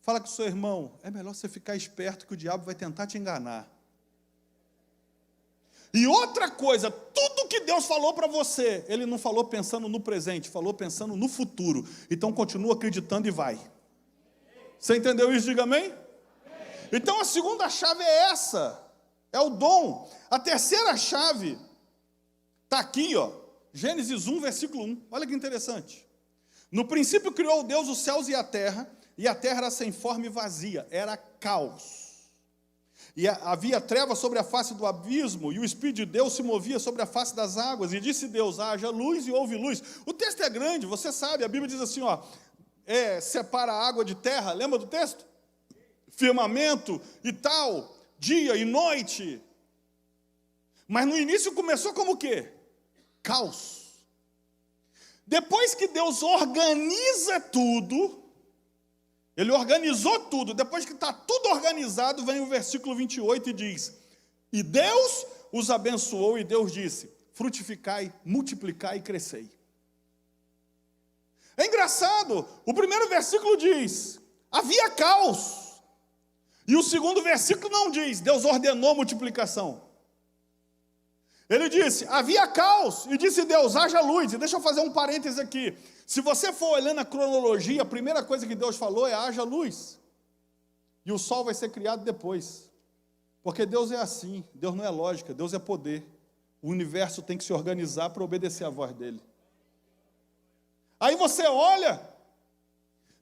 Fala com o seu irmão, é melhor você ficar esperto que o diabo vai tentar te enganar. E outra coisa, tudo que Deus falou para você, Ele não falou pensando no presente, falou pensando no futuro. Então continua acreditando e vai. Você entendeu isso? Diga amém? Então a segunda chave é essa, é o dom. A terceira chave está aqui, ó, Gênesis 1, versículo 1. Olha que interessante. No princípio criou Deus os céus e a terra era sem forma e vazia, era caos. E havia trevas sobre a face do abismo, e o Espírito de Deus se movia sobre a face das águas, e disse Deus, haja luz, e houve luz. O texto é grande, você sabe, a Bíblia diz assim, ó, separa a água de terra, lembra do texto? Firmamento e tal, dia e noite. Mas no início começou como o quê? Caos. Depois que Deus organiza tudo, Ele organizou tudo, depois que está tudo organizado, vem o versículo 28 e diz: e Deus os abençoou, e Deus disse: frutificai, multiplicai e crescei. É engraçado, o primeiro versículo diz: havia caos. E o segundo versículo não diz: Deus ordenou a multiplicação. Ele disse: havia caos, e disse Deus: haja luz. E deixa eu fazer um parêntese aqui. Se você for olhando a cronologia, a primeira coisa que Deus falou é: haja luz. E o sol vai ser criado depois. Porque Deus é assim, Deus não é lógica, Deus é poder. O universo tem que se organizar para obedecer a voz dele. Aí você olha,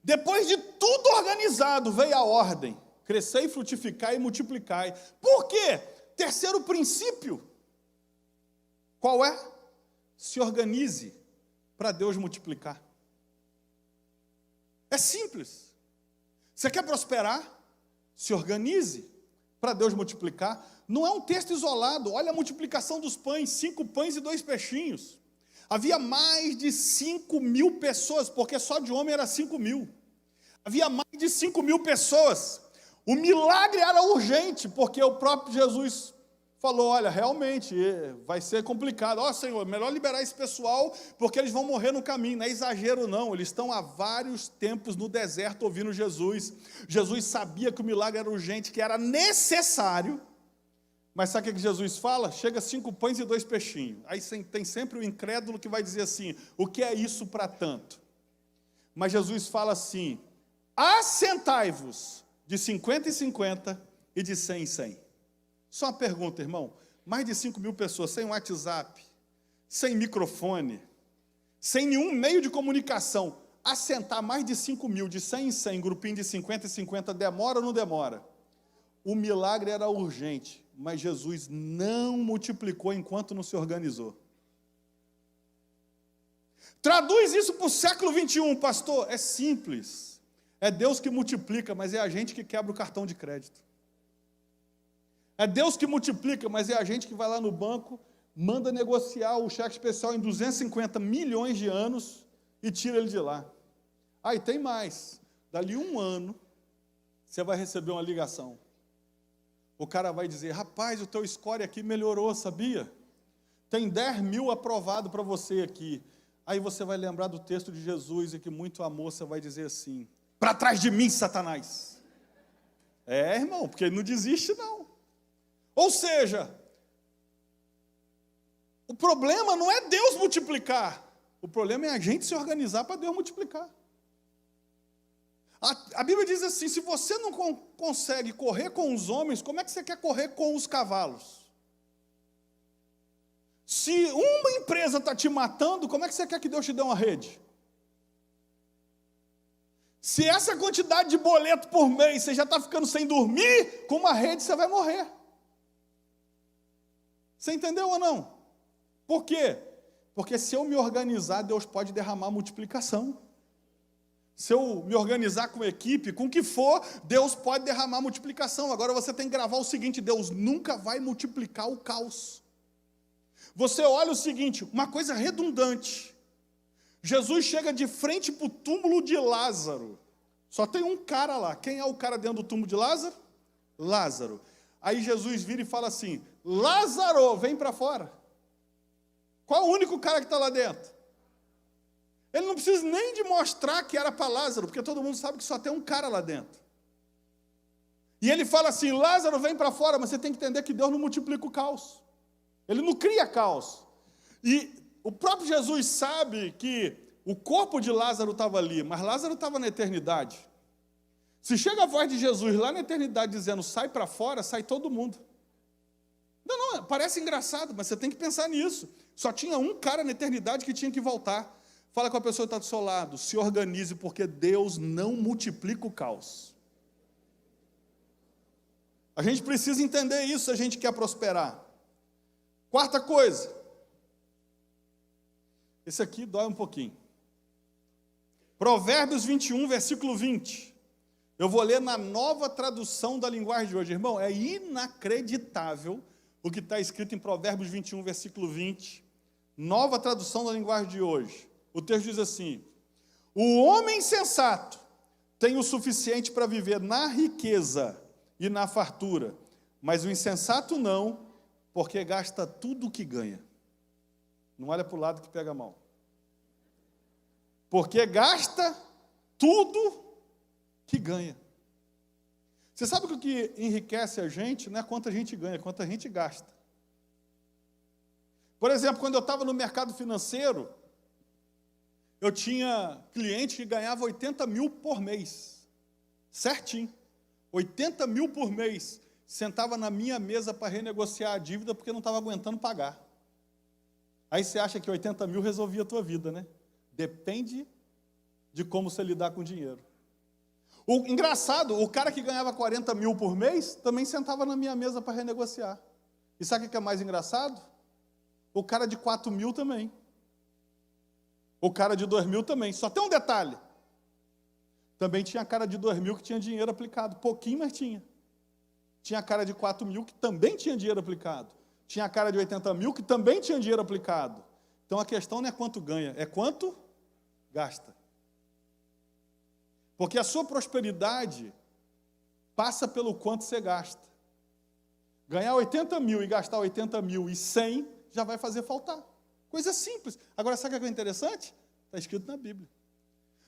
depois de tudo organizado, veio a ordem: crescer, frutificar e multiplicar. Por quê? Terceiro princípio. Qual é? Se organize para Deus multiplicar. É simples. Você quer prosperar? Se organize para Deus multiplicar. Não é um texto isolado. Olha a multiplicação dos pães: 5 pães e 2 peixinhos. Havia mais de 5.000 pessoas, porque só de homem era 5.000. Havia mais de 5.000 pessoas. O milagre era urgente, porque o próprio Jesus falou: olha, realmente vai ser complicado. Ó, Senhor, melhor liberar esse pessoal, porque eles vão morrer no caminho. Não é exagero, não. Eles estão há vários tempos no deserto ouvindo Jesus. Jesus sabia que o milagre era urgente, que era necessário. Mas sabe o que Jesus fala? Chega 5 pães e 2 peixinhos. Aí tem sempre o incrédulo que vai dizer assim: o que é isso para tanto? Mas Jesus fala assim: assentai-vos de 50 em 50 e de 100 em 100. Só uma pergunta, irmão: mais de 5.000 pessoas, sem WhatsApp, sem microfone, sem nenhum meio de comunicação, assentar mais de 5.000, de 100 em 100, grupinho de 50 em 50, demora ou não demora? O milagre era urgente, mas Jesus não multiplicou enquanto não se organizou. Traduz isso para o século 21, pastor. É simples. É Deus que multiplica, mas é a gente que quebra o cartão de crédito. É Deus que multiplica, mas é a gente que vai lá no banco, manda negociar o cheque especial em 250 milhões de anos e tira ele de lá. Aí tem mais. Dali 1 ano, você vai receber uma ligação. O cara vai dizer: rapaz, o teu score aqui melhorou, sabia? Tem 10.000 aprovado para você aqui. Aí você vai lembrar do texto de Jesus, e que muito amor, você vai dizer assim: para trás de mim, Satanás. É, irmão, porque ele não desiste, não. Ou seja, o problema não é Deus multiplicar, o problema é a gente se organizar para Deus multiplicar. A Bíblia diz assim: se você não consegue correr com os homens, como é que você quer correr com os cavalos? Se uma empresa está te matando, como é que você quer que Deus te dê uma rede? Se essa quantidade de boleto por mês, você já está ficando sem dormir, com uma rede você vai morrer. Você entendeu ou não? Por quê? Porque se eu me organizar, Deus pode derramar multiplicação. Se eu me organizar com equipe, com o que for, Deus pode derramar multiplicação. Agora você tem que gravar o seguinte: Deus nunca vai multiplicar o caos. Você olha o seguinte, uma coisa redundante. Jesus chega de frente para o túmulo de Lázaro. Só tem um cara lá. Quem é o cara dentro do túmulo de Lázaro? Lázaro. Aí Jesus vira e fala assim: Lázaro, vem para fora. Qual é o único cara que está lá dentro? Ele não precisa nem de mostrar que era para Lázaro, porque todo mundo sabe que só tem um cara lá dentro. E ele fala assim: Lázaro, vem para fora. Mas você tem que entender que Deus não multiplica o caos. Ele não cria caos. E o próprio Jesus sabe que o corpo de Lázaro estava ali, mas Lázaro estava na eternidade. Se chega a voz de Jesus lá na eternidade dizendo: sai para fora, sai todo mundo. Não, parece engraçado, mas você tem que pensar nisso. Só tinha um cara na eternidade que tinha que voltar. Fala com a pessoa que está do seu lado: se organize, porque Deus não multiplica o caos. A gente precisa entender isso se a gente quer prosperar. Quarta coisa. Esse aqui dói um pouquinho. Provérbios 21, versículo 20. Eu vou ler na nova tradução da linguagem de hoje. Irmão, é inacreditável o que está escrito em Provérbios 21, versículo 20. Nova tradução da linguagem de hoje. O texto diz assim: o homem sensato tem o suficiente para viver na riqueza e na fartura, mas o insensato não, porque gasta tudo o que ganha. Não olha para o lado que pega mal. Porque gasta tudo que ganha. Você sabe que o que enriquece a gente não é quanto a gente ganha, é quanto a gente gasta. Por exemplo, quando eu estava no mercado financeiro, eu tinha cliente que ganhava 80 mil por mês. Certinho. 80 mil por mês. Sentava na minha mesa para renegociar a dívida porque não estava aguentando pagar. Aí você acha que 80 mil resolvia a tua vida, né? Depende de como você lidar com o dinheiro. Engraçado, o cara que ganhava 40 mil por mês também sentava na minha mesa para renegociar. E sabe o que é mais engraçado? O cara de 4 mil também. O cara de 2 mil também. Só tem um detalhe. Também tinha cara de 2 mil que tinha dinheiro aplicado. Pouquinho, mas tinha. Tinha cara de 4 mil que também tinha dinheiro aplicado. Tinha cara de 80 mil que também tinha dinheiro aplicado. Então a questão não é quanto ganha, é quanto gasta. Porque a sua prosperidade passa pelo quanto você gasta. Ganhar 80 mil e gastar 80 mil e 100 já vai fazer faltar. Coisa simples. Agora, sabe o que é interessante? Está escrito na Bíblia.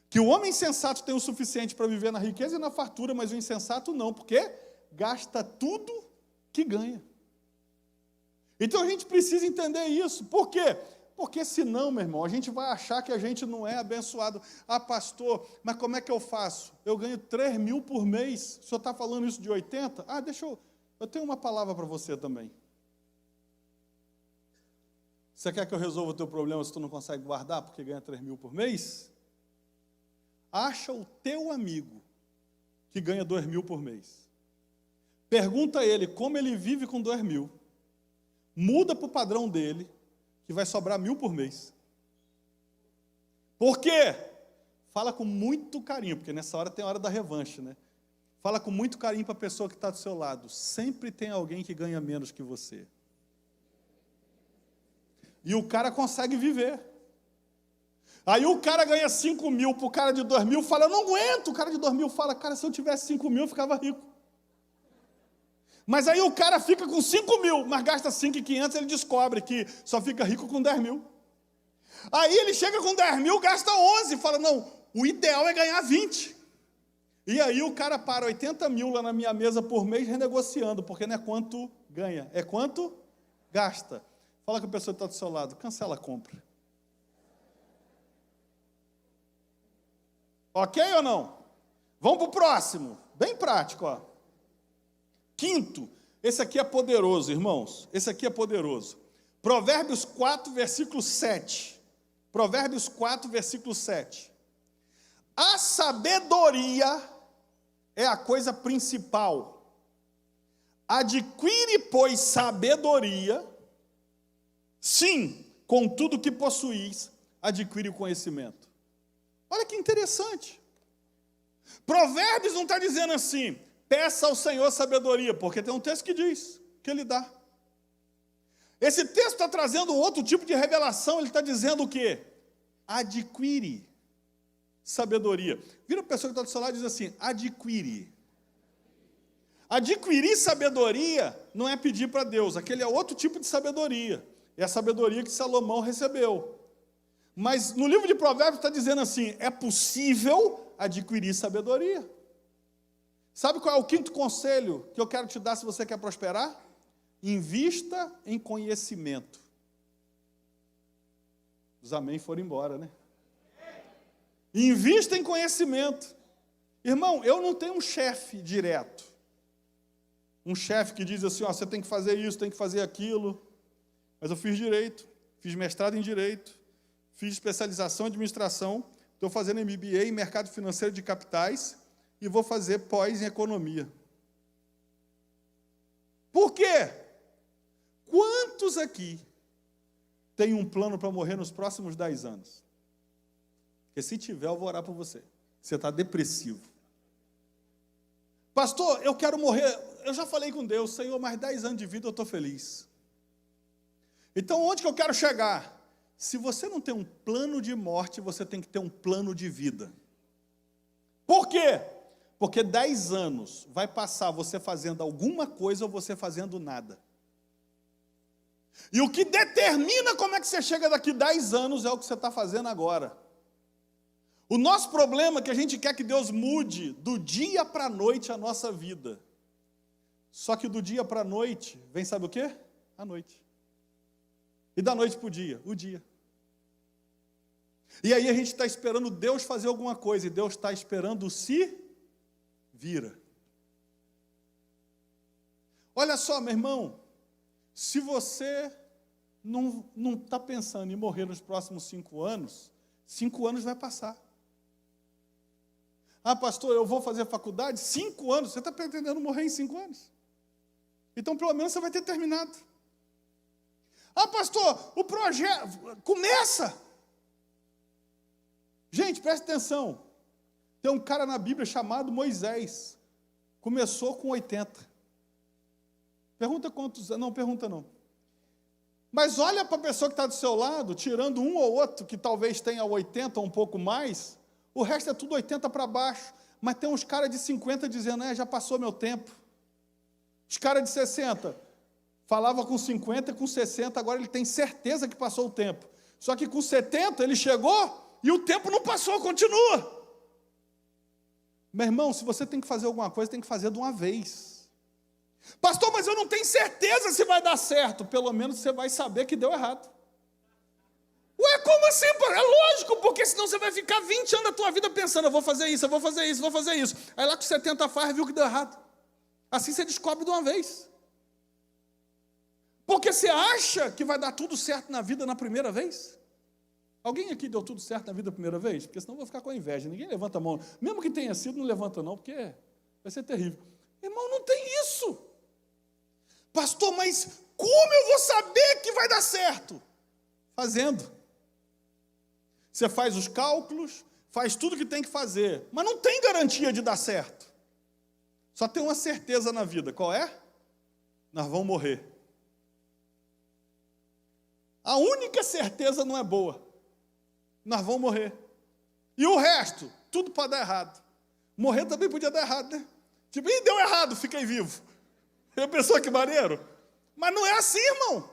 Que o homem insensato tem o suficiente para viver na riqueza e na fartura, mas o insensato não, porque gasta tudo que ganha. Então a gente precisa entender isso. Por quê? Porque senão, meu irmão, a gente vai achar que a gente não é abençoado. Ah, pastor, mas como é que eu faço? Eu ganho 3 mil por mês. O senhor está falando isso de 80? Ah, eu tenho uma palavra para você também. Você quer que eu resolva o teu problema se tu não consegue guardar porque ganha 3 mil por mês? Acha o teu amigo que ganha 2 mil por mês. Pergunta a ele como ele vive com 2 mil. Muda para o padrão dele, que vai sobrar 1.000 por mês. Por quê? Fala com muito carinho, porque nessa hora tem a hora da revanche, né? Fala com muito carinho para a pessoa que está do seu lado. Sempre tem alguém que ganha menos que você. E o cara consegue viver. Aí o cara ganha 5 mil para o cara de 2 mil, fala, eu não aguento. O cara de 2 mil fala, cara, se eu tivesse 5 mil, eu ficava rico. Mas aí o cara fica com 5 mil, mas gasta 5.500, ele descobre que só fica rico com 10 mil. Aí ele chega com 10 mil, gasta 11, fala, não, o ideal é ganhar 20. E aí o cara para 80 mil lá na minha mesa por mês renegociando, porque não é quanto ganha, é quanto gasta. Fala com a pessoa que está do seu lado, cancela a compra. Ok ou não? Vamos para o próximo, bem prático, ó. Quinto, esse aqui é poderoso, irmãos, esse aqui é poderoso. Provérbios 4, versículo 7. Provérbios 4, versículo 7. A sabedoria é a coisa principal. Adquire, pois, sabedoria. Sim, com tudo que possuís, adquire o conhecimento. Olha que interessante. Provérbios não está dizendo assim, peça ao Senhor sabedoria, porque tem um texto que diz que Ele dá. Esse texto está trazendo outro tipo de revelação, ele está dizendo o quê? Adquire sabedoria. Vira a pessoa que está do seu lado e diz assim, adquire. Adquirir sabedoria não é pedir para Deus, aquele é outro tipo de sabedoria. É a sabedoria que Salomão recebeu. Mas no livro de Provérbios está dizendo assim, é possível adquirir sabedoria. Sabe qual é o quinto conselho que eu quero te dar se você quer prosperar? Invista em conhecimento. Os amém foram embora, né? Invista em conhecimento. Irmão, eu não tenho um chefe direto. Um chefe que diz assim, ó, você tem que fazer isso, tem que fazer aquilo. Mas eu fiz direito, fiz mestrado em direito, fiz especialização em administração, estou fazendo MBA em mercado financeiro de capitais e vou fazer pós em economia. Por quê? Quantos aqui têm um plano para morrer nos próximos 10 anos? Porque se tiver, eu vou orar por você. Você está depressivo. Pastor, eu quero morrer. Eu já falei com Deus, Senhor, mais 10 anos de vida eu estou feliz. Então, onde que eu quero chegar? se você não tem um plano de morte, você tem que ter um plano de vida. Por quê? Porque 10 anos vai passar você fazendo alguma coisa ou você fazendo nada. E o que determina como é que você chega daqui 10 anos é o que você está fazendo agora. O nosso problema é que a gente quer que Deus mude do dia para a noite a nossa vida. Só que do dia para a noite, vem sabe o quê? A noite. E da noite para o dia? O dia. E aí a gente está esperando Deus fazer alguma coisa, e Deus está esperando se vira. Olha só, meu irmão, se você não está pensando em morrer nos próximos 5 anos, 5 anos vai passar. Ah, pastor, eu vou fazer faculdade? 5 anos? Você está pretendendo morrer em 5 anos? Então, pelo menos, você vai ter terminado. Ah, pastor, o projeto... Começa! Gente, presta atenção. Tem um cara na Bíblia chamado Moisés. Começou com 80. Pergunta quantos... Não, pergunta não. Mas olha para a pessoa que está do seu lado, tirando um ou outro que talvez tenha 80 ou um pouco mais... O resto é tudo 80 para baixo. Mas tem uns caras de 50 dizendo, já passou meu tempo. Os caras de 60, falava com 50 e com 60, agora ele tem certeza que passou o tempo. Só que com 70 ele chegou e o tempo não passou, continua. Meu irmão, se você tem que fazer alguma coisa, tem que fazer de uma vez. Pastor, mas eu não tenho certeza se vai dar certo. Pelo menos você vai saber que deu errado. Ué, como assim? É lógico, porque senão você vai ficar 20 anos da tua vida pensando, eu vou fazer isso, eu vou fazer isso, eu vou fazer isso. Aí lá com 70 faz, viu que deu errado. Assim você descobre de uma vez. Porque você acha que vai dar tudo certo na vida na primeira vez? Alguém aqui deu tudo certo na vida na primeira vez? Porque senão eu vou ficar com inveja. Ninguém levanta a mão. Mesmo que tenha sido, não levanta não, porque vai ser terrível. Irmão, não tem isso. Pastor, mas como eu vou saber que vai dar certo? Fazendo. Você faz os cálculos, faz tudo que tem que fazer, mas não tem garantia de dar certo. Só tem uma certeza na vida, qual é? Nós vamos morrer. A única certeza não é boa. Nós vamos morrer. E o resto, tudo pode dar errado. Morrer também podia dar errado, né? Tipo, deu errado, fiquei vivo. Eu pensou que maneiro? Mas não é assim, irmão.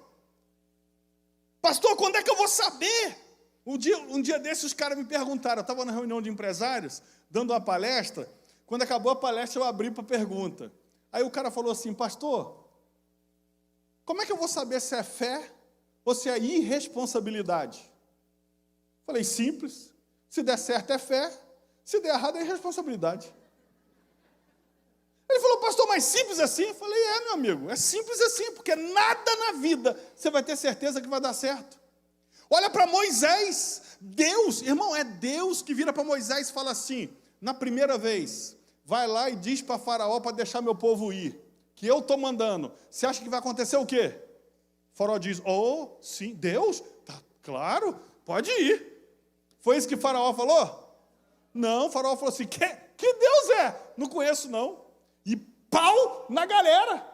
Pastor, quando é que eu vou saber? Um dia desses os caras me perguntaram, eu estava na reunião de empresários, dando uma palestra, quando acabou a palestra eu abri para pergunta. Aí o cara falou assim, pastor, como é que eu vou saber se é fé ou se é irresponsabilidade? Falei, simples, se der certo é fé, se der errado é irresponsabilidade. Ele falou, pastor, mas simples assim? Eu falei, meu amigo, é simples assim, porque nada na vida você vai ter certeza que vai dar certo. Olha para Moisés, Deus, irmão, é Deus que vira para Moisés e fala assim, na primeira vez, vai lá e diz para Faraó para deixar meu povo ir, que eu estou mandando. Você acha que vai acontecer o quê? O Faraó diz, sim, Deus? Tá, claro, pode ir. Foi isso que Faraó falou? Não, o Faraó falou assim, que Deus é? Não conheço não. E pau na galera.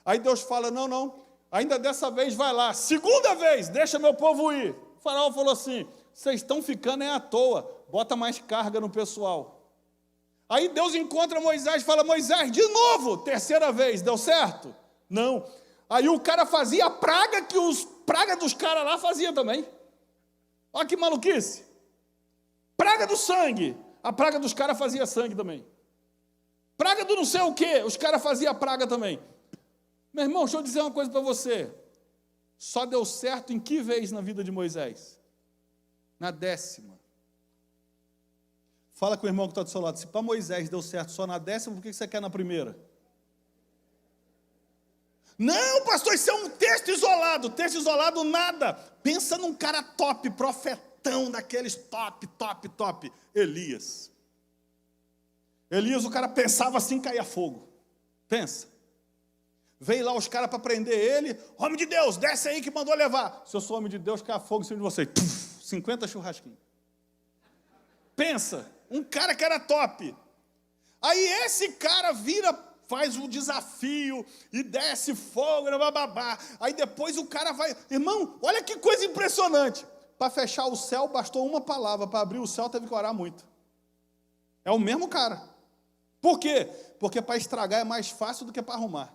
Aí Deus fala, não. Ainda dessa vez vai lá, segunda vez, deixa meu povo ir. O Faraó falou assim, vocês estão ficando à toa, bota mais carga no pessoal. Aí Deus encontra Moisés e fala, Moisés, de novo, terceira vez, deu certo? Não. Aí o cara fazia a praga que os praga dos caras lá faziam também. Olha que maluquice. Praga do sangue, a praga dos caras fazia sangue também. Praga do não sei o quê, os caras faziam praga também. Meu irmão, deixa eu dizer uma coisa para você. Só deu certo em que vez na vida de Moisés? Na 10ª. Fala com o irmão que está do seu lado. Se para Moisés deu certo só na 10ª, por que você quer na primeira? Não, pastor, isso é um texto isolado. Texto isolado, nada. Pensa num cara top, profetão daqueles top. Elias. Elias, o cara pensava assim, caía fogo. Pensa. Veio lá os caras para prender ele. Homem de Deus, desce aí que mandou levar. Se eu sou homem de Deus, cai fogo em cima de você. 50 churrasquinhos. Pensa, um cara que era top. Aí esse cara vira faz o desafio e desce fogo, bababá. Aí depois o cara vai... Irmão, olha que coisa impressionante. Para fechar o céu, bastou uma palavra. Para abrir o céu, teve que orar muito. É o mesmo cara. Por quê? Porque para estragar é mais fácil do que para arrumar.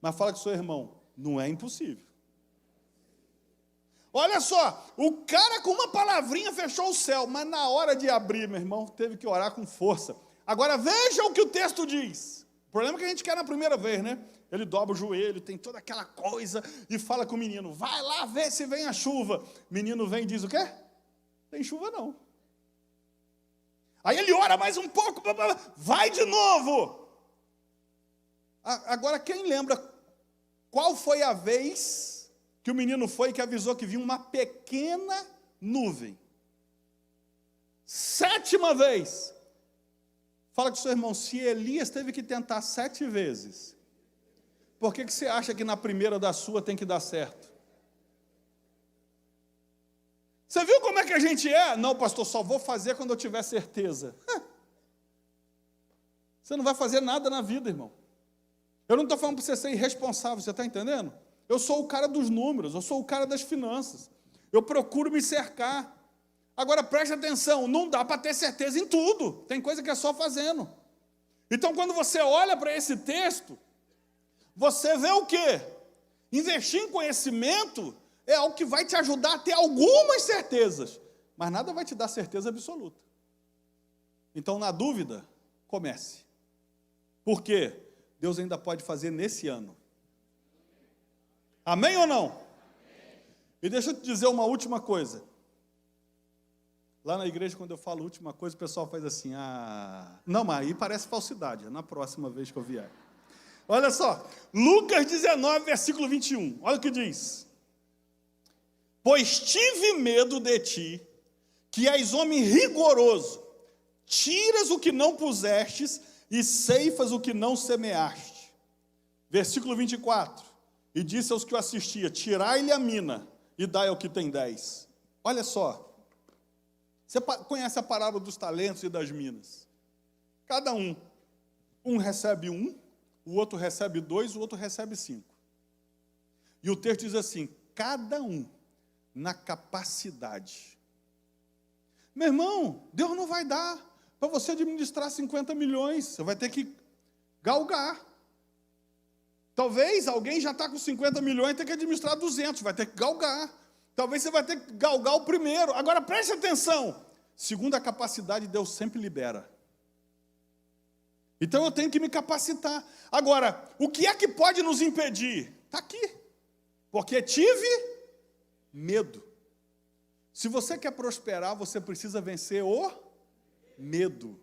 Mas fala com o seu irmão, não é impossível. Olha só, o cara com uma palavrinha fechou o céu, mas na hora de abrir, meu irmão, teve que orar com força. Agora veja o que o texto diz. O problema é que a gente quer na primeira vez, né? Ele dobra o joelho, tem toda aquela coisa, e fala com o menino, vai lá ver se vem a chuva. O menino vem e diz o quê? Tem chuva não. Aí ele ora mais um pouco, vai de novo. Agora quem lembra qual foi a vez que o menino foi que avisou que vinha uma pequena nuvem? 7ª vez. Fala com o seu irmão, se Elias teve que tentar 7 vezes, por que você acha que na primeira da sua tem que dar certo? Você viu como é que a gente é? Não, pastor, só vou fazer quando eu tiver certeza. Você não vai fazer nada na vida, irmão. Eu não estou falando para você ser irresponsável, você está entendendo? Eu sou o cara dos números, eu sou o cara das finanças. Eu procuro me cercar. Agora, preste atenção, não dá para ter certeza em tudo. Tem coisa que é só fazendo. Então, quando você olha para esse texto, você vê o quê? Investir em conhecimento é algo que vai te ajudar a ter algumas certezas, mas nada vai te dar certeza absoluta. Então, na dúvida, comece. Por quê? Deus ainda pode fazer nesse ano. Amém ou não? E deixa eu te dizer uma última coisa. Lá na igreja, quando eu falo última coisa, o pessoal faz assim, não, mas aí parece falsidade, é na próxima vez que eu vier. Olha só, Lucas 19, versículo 21, olha o que diz. Pois tive medo de ti, que és homem rigoroso, tiras o que não pusestes e ceifas o que não semeaste. Versículo 24, e disse aos que o assistia, tirai-lhe a mina e dai ao que tem 10. Olha só, você conhece a parábola dos talentos e das minas? Cada um recebe 1, o outro recebe 2, o outro recebe 5. E o texto diz assim, cada um na capacidade. Meu irmão, Deus não vai dar para você administrar 50 milhões, você vai ter que galgar. Talvez alguém já está com 50 milhões e tem que administrar 200, vai ter que galgar. Talvez você vai ter que galgar o primeiro. Agora preste atenção, segundo a capacidade, Deus sempre libera. Então eu tenho que me capacitar. Agora, o que é que pode nos impedir? Está aqui, porque tive medo. Se você quer prosperar, você precisa vencer o medo.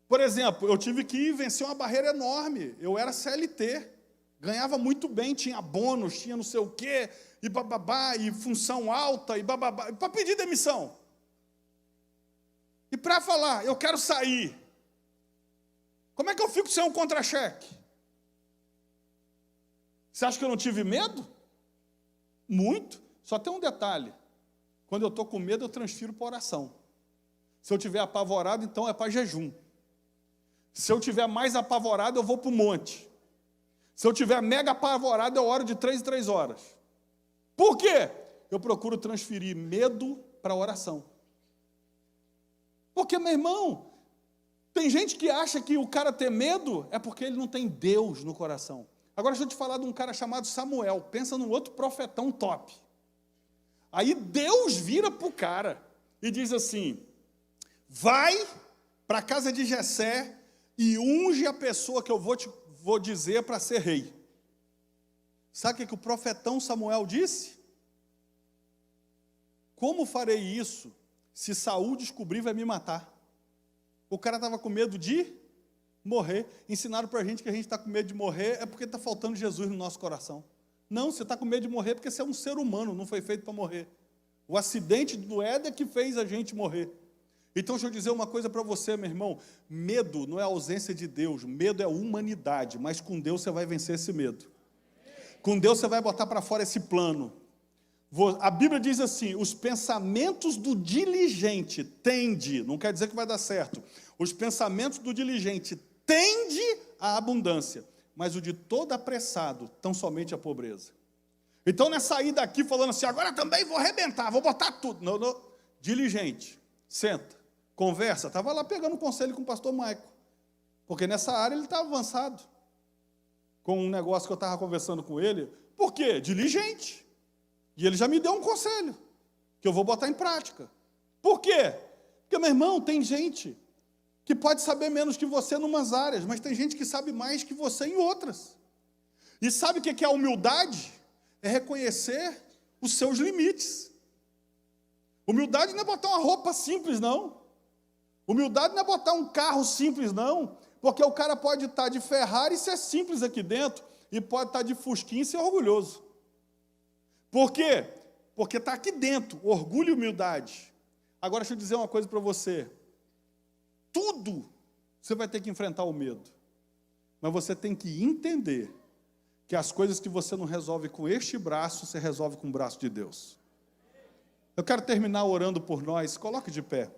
Por exemplo, eu tive que vencer uma barreira enorme. Eu era CLT, ganhava muito bem, tinha bônus, tinha não sei o quê, e bababá, e função alta, e bababá, para pedir demissão. E para falar, eu quero sair. Como é que eu fico sem um contra-cheque? Você acha que eu não tive medo? Muito. Só tem um detalhe. Quando eu estou com medo, eu transfiro para oração. Se eu estiver apavorado, então é para jejum. Se eu estiver mais apavorado, eu vou para o monte. Se eu estiver mega apavorado, eu oro de 3 em 3 horas. Por quê? Eu procuro transferir medo para oração. Porque, meu irmão, tem gente que acha que o cara ter medo é porque ele não tem Deus no coração. Agora deixa eu te falar de um cara chamado Samuel. Pensa num outro profetão top. Aí Deus vira para o cara e diz assim, vai para a casa de Jessé e unge a pessoa que eu vou dizer para ser rei. Sabe o que o profetão Samuel disse? Como farei isso se Saul descobrir vai me matar? O cara estava com medo de morrer. Ensinaram para a gente que a gente está com medo de morrer é porque está faltando Jesus no nosso coração. Não, você está com medo de morrer porque você é um ser humano, não foi feito para morrer. O acidente do Éden é que fez a gente morrer. Então, deixa eu dizer uma coisa para você, meu irmão. Medo não é a ausência de Deus, medo é humanidade, mas com Deus você vai vencer esse medo. Com Deus você vai botar para fora esse plano. A Bíblia diz assim, os pensamentos do diligente tende, não quer dizer que vai dar certo, Os pensamentos do diligente tende à abundância, mas o de todo apressado tão somente à pobreza. Então não é sair daqui falando assim, agora também vou arrebentar, vou botar tudo. Não, não. Diligente, senta, conversa. Estava lá pegando conselho com o pastor Maico, porque nessa área ele estava avançado. Com um negócio que eu estava conversando com ele. Por quê? Diligente. E ele já me deu um conselho, que eu vou botar em prática. Por quê? Porque, meu irmão, tem gente que pode saber menos que você em umas áreas, mas tem gente que sabe mais que você em outras. E sabe o que é a humildade? É reconhecer os seus limites. Humildade não é botar uma roupa simples, não. Humildade não é botar um carro simples, não. Porque o cara pode estar de Ferrari e ser simples aqui dentro, e pode estar de Fusquinha e ser orgulhoso. Por quê? Porque está aqui dentro, orgulho e humildade. Agora, deixa eu dizer uma coisa para você. Tudo você vai ter que enfrentar o medo. Mas você tem que entender que as coisas que você não resolve com este braço, você resolve com o braço de Deus. Eu quero terminar orando por nós. Coloque de pé.